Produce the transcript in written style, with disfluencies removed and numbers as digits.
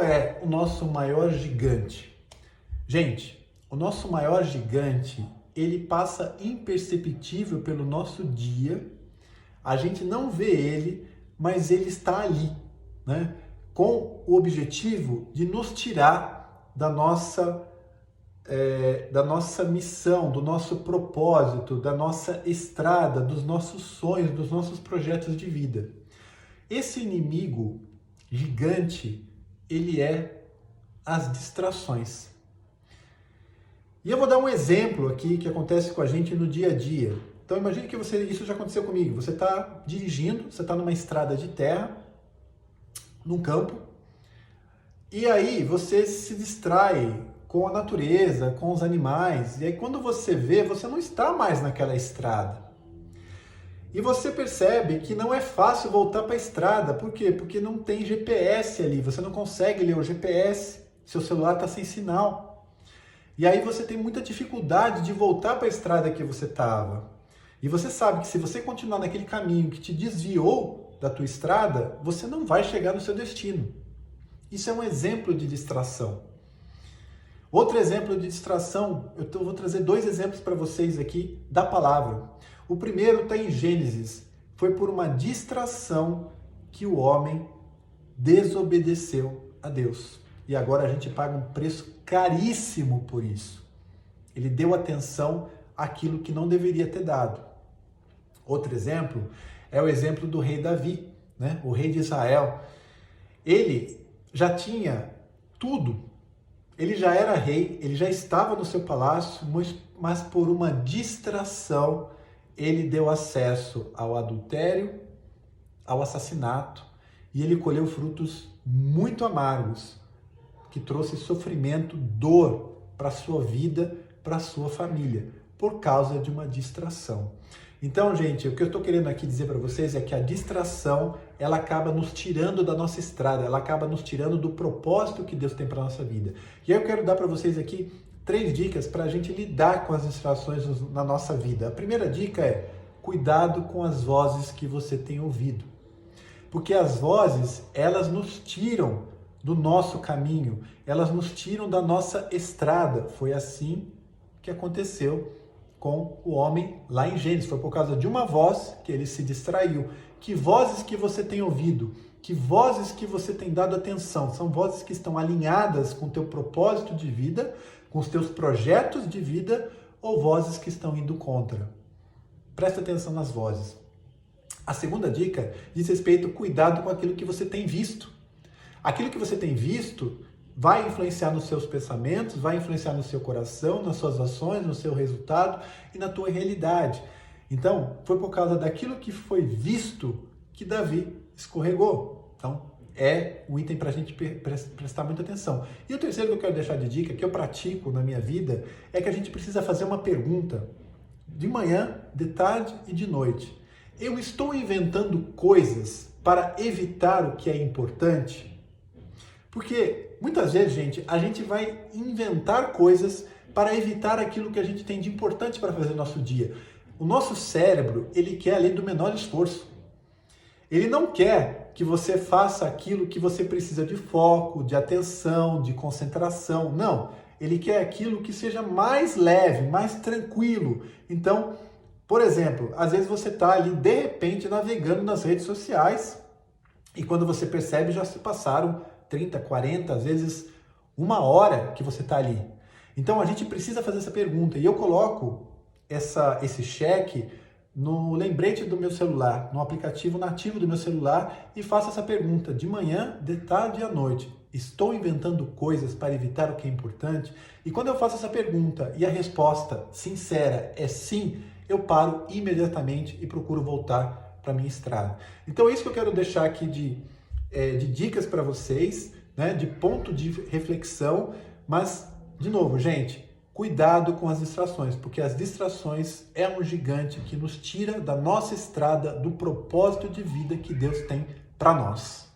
Qual é o nosso maior gigante? Gente, o nosso maior gigante, ele passa imperceptível pelo nosso dia, a gente não vê ele, mas ele está ali, né? Com o objetivo de nos tirar da nossa missão, do nosso propósito, da nossa estrada, dos nossos sonhos, dos nossos projetos de vida. Esse inimigo gigante, ele é as distrações. E eu vou dar um exemplo aqui que acontece com a gente no dia a dia. Então imagine que isso já aconteceu comigo. Você está dirigindo, você está numa estrada de terra, num campo, e aí você se distrai com a natureza, com os animais, e aí quando você vê, você não está mais naquela estrada. E você percebe que não é fácil voltar para a estrada. Por quê? Porque não tem GPS ali, você não consegue ler o GPS, seu celular está sem sinal. E aí você tem muita dificuldade de voltar para a estrada que você estava. E você sabe que se você continuar naquele caminho que te desviou da tua estrada, você não vai chegar no seu destino. Isso é um exemplo de distração. Outro exemplo de distração, vou trazer 2 exemplos para vocês aqui da palavra. O primeiro está em Gênesis. Foi por uma distração que o homem desobedeceu a Deus. E agora a gente paga um preço caríssimo por isso. Ele deu atenção àquilo que não deveria ter dado. Outro exemplo é o exemplo do rei Davi, né? O rei de Israel. Ele já tinha tudo. Ele já era rei, ele já estava no seu palácio, mas por uma distração ele deu acesso ao adultério, ao assassinato, e ele colheu frutos muito amargos, que trouxe sofrimento, dor para a sua vida, para a sua família, por causa de uma distração. Então, gente, o que eu estou querendo aqui dizer para vocês é que a distração, ela acaba nos tirando da nossa estrada, ela acaba nos tirando do propósito que Deus tem para a nossa vida. E aí eu quero dar para vocês aqui 3 dicas para a gente lidar com as distrações na nossa vida. A primeira dica é: cuidado com as vozes que você tem ouvido. Porque as vozes, elas nos tiram do nosso caminho, elas nos tiram da nossa estrada. Foi assim que aconteceu com o homem lá em Gênesis. Foi por causa de uma voz que ele se distraiu. Que vozes que você tem ouvido? Que vozes que você tem dado atenção? São vozes que estão alinhadas com o teu propósito de vida, com os teus projetos de vida, ou vozes que estão indo contra? Presta atenção nas vozes. A segunda dica diz respeito ao cuidado com aquilo que você tem visto. Aquilo que você tem visto vai influenciar nos seus pensamentos, vai influenciar no seu coração, nas suas ações, no seu resultado e na tua realidade. Então, foi por causa daquilo que foi visto que Davi escorregou. Então, é um item para a gente prestar muita atenção. E o terceiro que eu quero deixar de dica, que eu pratico na minha vida, é que a gente precisa fazer uma pergunta de manhã, de tarde e de noite. Eu estou inventando coisas para evitar o que é importante? Porque muitas vezes, gente, a gente vai inventar coisas para evitar aquilo que a gente tem de importante para fazer no nosso dia. O nosso cérebro, ele quer a lei do menor esforço. Ele não quer que você faça aquilo que você precisa de foco, de atenção, de concentração. Não, ele quer aquilo que seja mais leve, mais tranquilo. Então, por exemplo, às vezes você está ali, de repente, navegando nas redes sociais e quando você percebe, já se passaram 30, 40, às vezes 1 hora que você está ali. Então a gente precisa fazer essa pergunta e eu coloco esse cheque no lembrete do meu celular, no aplicativo nativo do meu celular e faço essa pergunta de manhã, de tarde e à noite. Estou inventando coisas para evitar o que é importante? E quando eu faço essa pergunta e a resposta sincera é sim, eu paro imediatamente e procuro voltar para a minha estrada. Então é isso que eu quero deixar aqui de dicas para vocês, né, de ponto de reflexão, mas, de novo, gente, cuidado com as distrações, porque as distrações é um gigante que nos tira da nossa estrada, do propósito de vida que Deus tem para nós.